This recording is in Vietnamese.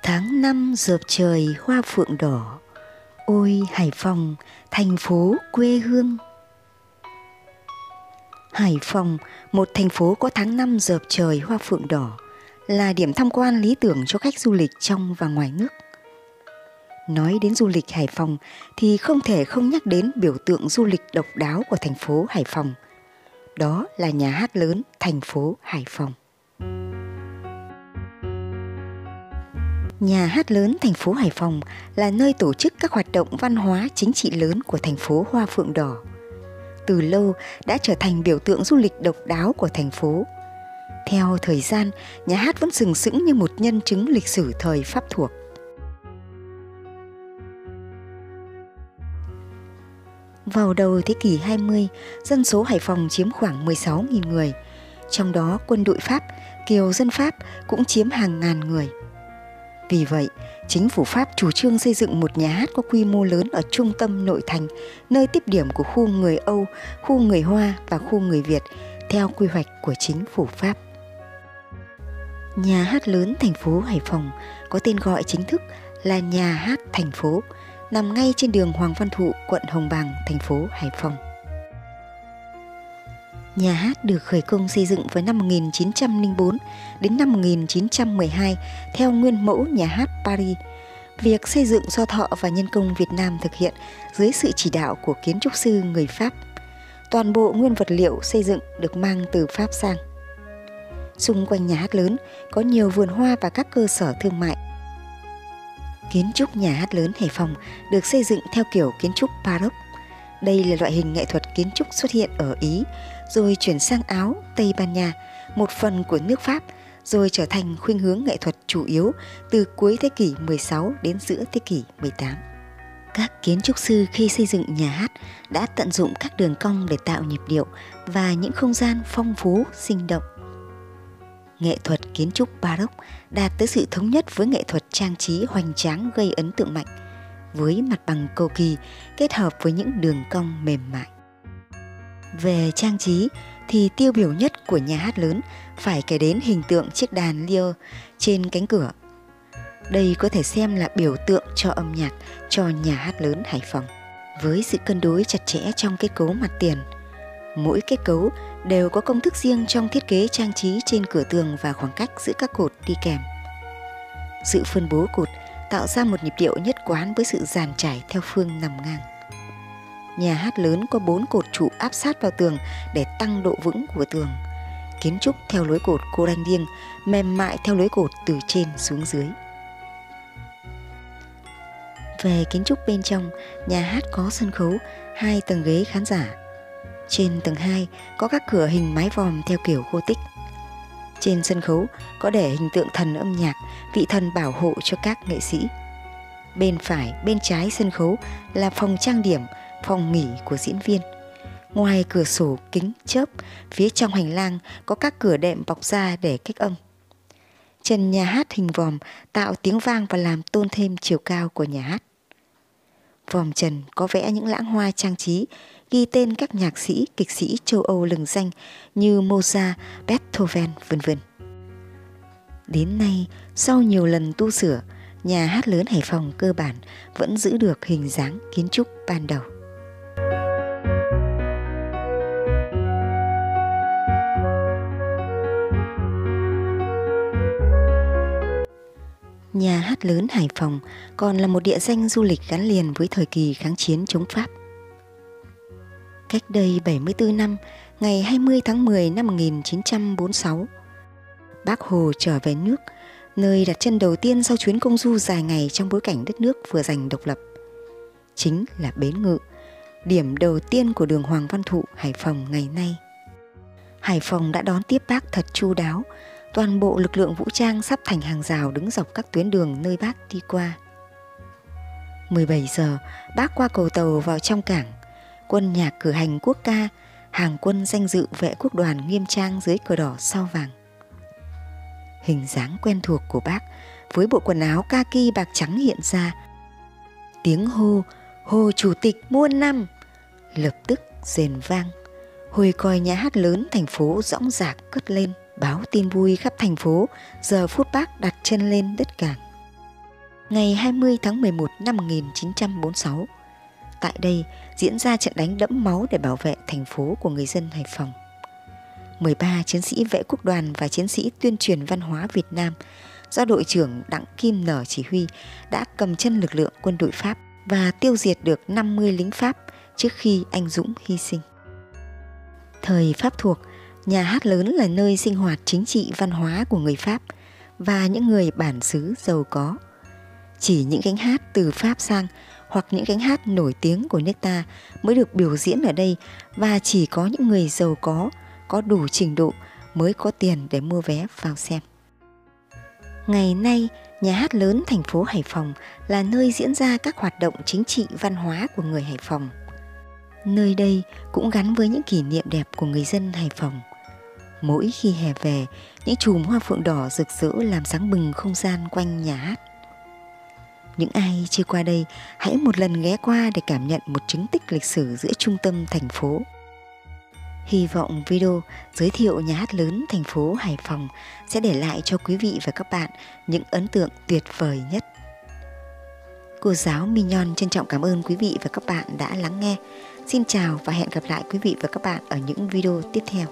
Tháng 5 rợp trời hoa phượng đỏ, ôi Hải Phòng, thành phố quê hương. Hải Phòng, một thành phố có tháng 5 rợp trời hoa phượng đỏ, là điểm tham quan lý tưởng cho khách du lịch trong và ngoài nước. Nói đến du lịch Hải Phòng thì không thể không nhắc đến biểu tượng du lịch độc đáo của thành phố Hải Phòng. Đó là nhà hát lớn thành phố Hải Phòng. Nhà hát lớn thành phố Hải Phòng là nơi tổ chức các hoạt động văn hóa chính trị lớn của thành phố Hoa Phượng Đỏ. Từ lâu đã trở thành biểu tượng du lịch độc đáo của thành phố. Theo thời gian, nhà hát vẫn sừng sững như một nhân chứng lịch sử thời Pháp thuộc. Vào đầu thế kỷ 20, dân số Hải Phòng chiếm khoảng 16.000 người. Trong đó quân đội Pháp, kiều dân Pháp cũng chiếm hàng ngàn người. Vì vậy, chính phủ Pháp chủ trương xây dựng một nhà hát có quy mô lớn ở trung tâm nội thành, nơi tiếp điểm của khu người Âu, khu người Hoa và khu người Việt, theo quy hoạch của chính phủ Pháp. Nhà hát lớn thành phố Hải Phòng có tên gọi chính thức là Nhà hát thành phố, nằm ngay trên đường Hoàng Văn Thụ, quận Hồng Bàng, thành phố Hải Phòng. Nhà hát được khởi công xây dựng vào năm 1904 đến năm 1912 theo nguyên mẫu nhà hát Paris. Việc xây dựng do Thọ và Nhân công Việt Nam thực hiện dưới sự chỉ đạo của kiến trúc sư người Pháp. Toàn bộ nguyên vật liệu xây dựng được mang từ Pháp sang. Xung quanh nhà hát lớn có nhiều vườn hoa và các cơ sở thương mại. Kiến trúc nhà hát lớn Hải Phòng được xây dựng theo kiểu kiến trúc Baroque. Đây là loại hình nghệ thuật kiến trúc xuất hiện ở Ý, rồi chuyển sang Áo, Tây Ban Nha, một phần của nước Pháp, rồi trở thành khuynh hướng nghệ thuật chủ yếu từ cuối thế kỷ 16 đến giữa thế kỷ 18. Các kiến trúc sư khi xây dựng nhà hát đã tận dụng các đường cong để tạo nhịp điệu và những không gian phong phú, sinh động. Nghệ thuật kiến trúc Baroque đạt tới sự thống nhất với nghệ thuật trang trí hoành tráng gây ấn tượng mạnh, với mặt bằng cầu kỳ kết hợp với những đường cong mềm mại. Về trang trí thì tiêu biểu nhất của nhà hát lớn phải kể đến hình tượng chiếc đàn lyre trên cánh cửa. Đây có thể xem là biểu tượng cho âm nhạc cho nhà hát lớn Hải Phòng. Với sự cân đối chặt chẽ trong kết cấu mặt tiền, mỗi kết cấu đều có công thức riêng trong thiết kế trang trí trên cửa tường và khoảng cách giữa các cột đi kèm. Sự phân bố cột tạo ra một nhịp điệu nhất quán với sự dàn trải theo phương nằm ngang. Nhà hát lớn có 4 cột trụ áp sát vào tường để tăng độ vững của tường. Kiến trúc theo lối cột cô đanh điêng, mềm mại theo lối cột từ trên xuống dưới. Về kiến trúc bên trong, nhà hát có sân khấu, 2 tầng ghế khán giả. Trên tầng 2 có các cửa hình mái vòm theo kiểu Gothic. Trên sân khấu có để hình tượng thần âm nhạc, vị thần bảo hộ cho các nghệ sĩ. Bên phải, bên trái sân khấu là phòng trang điểm, phòng nghỉ của diễn viên. Ngoài cửa sổ kính chớp, phía trong hành lang có các cửa đệm bọc da để cách âm. Trần nhà hát hình vòm tạo tiếng vang và làm tôn thêm chiều cao của nhà hát. Vòm trần có vẽ những lẵng hoa trang trí, ghi tên các nhạc sĩ, kịch sĩ châu Âu lừng danh như Mozart, Beethoven, v.v. Đến nay, sau nhiều lần tu sửa, nhà hát lớn Hải Phòng cơ bản vẫn giữ được hình dáng kiến trúc ban đầu. Nhà hát lớn Hải Phòng còn là một địa danh du lịch gắn liền với thời kỳ kháng chiến chống Pháp. Cách đây 74 năm, ngày 20 tháng 10 năm 1946, Bác Hồ trở về nước, nơi đặt chân đầu tiên sau chuyến công du dài ngày trong bối cảnh đất nước vừa giành độc lập. Chính là Bến Ngự, điểm đầu tiên của đường Hoàng Văn Thụ, Hải Phòng ngày nay. Hải Phòng đã đón tiếp Bác thật chu đáo, toàn bộ lực lượng vũ trang sắp thành hàng rào đứng dọc các tuyến đường nơi Bác đi qua. 17 giờ, Bác qua cầu tàu vào trong cảng, quân nhạc cử hành quốc ca, hàng quân danh dự vệ quốc đoàn nghiêm trang dưới cờ đỏ sao vàng. Hình dáng quen thuộc của Bác với bộ quần áo kaki bạc trắng hiện ra. Tiếng hô, Hồ Chủ tịch muôn năm, Lập tức rền vang, hồi còi nhà hát lớn thành phố dõng dạc cất lên, báo tin vui khắp thành phố, giờ phút Bác đặt chân lên đất Cảng. Ngày 20 tháng 11 năm 1946, tại đây diễn ra trận đánh đẫm máu để bảo vệ thành phố của người dân Hải Phòng. 13 chiến sĩ vệ quốc đoàn và chiến sĩ tuyên truyền văn hóa Việt Nam do đội trưởng Đặng Kim Nở chỉ huy đã cầm chân lực lượng quân đội Pháp và tiêu diệt được 50 lính Pháp trước khi anh dũng hy sinh. Thời Pháp thuộc, nhà hát lớn là nơi sinh hoạt chính trị văn hóa của người Pháp và những người bản xứ giàu có. Chỉ những gánh hát từ Pháp sang hoặc những gánh hát nổi tiếng của nước ta mới được biểu diễn ở đây, và chỉ có những người giàu có đủ trình độ mới có tiền để mua vé vào xem. Ngày nay, nhà hát lớn thành phố Hải Phòng là nơi diễn ra các hoạt động chính trị văn hóa của người Hải Phòng. Nơi đây cũng gắn với những kỷ niệm đẹp của người dân Hải Phòng. Mỗi khi hè về, những chùm hoa phượng đỏ rực rỡ làm sáng bừng không gian quanh nhà hát. Những ai chưa qua đây, hãy một lần ghé qua để cảm nhận một chứng tích lịch sử giữa trung tâm thành phố. Hy vọng video giới thiệu nhà hát lớn thành phố Hải Phòng sẽ để lại cho quý vị và các bạn những ấn tượng tuyệt vời nhất. Cô giáo Mignon trân trọng cảm ơn quý vị và các bạn đã lắng nghe. Xin chào và hẹn gặp lại quý vị và các bạn ở những video tiếp theo.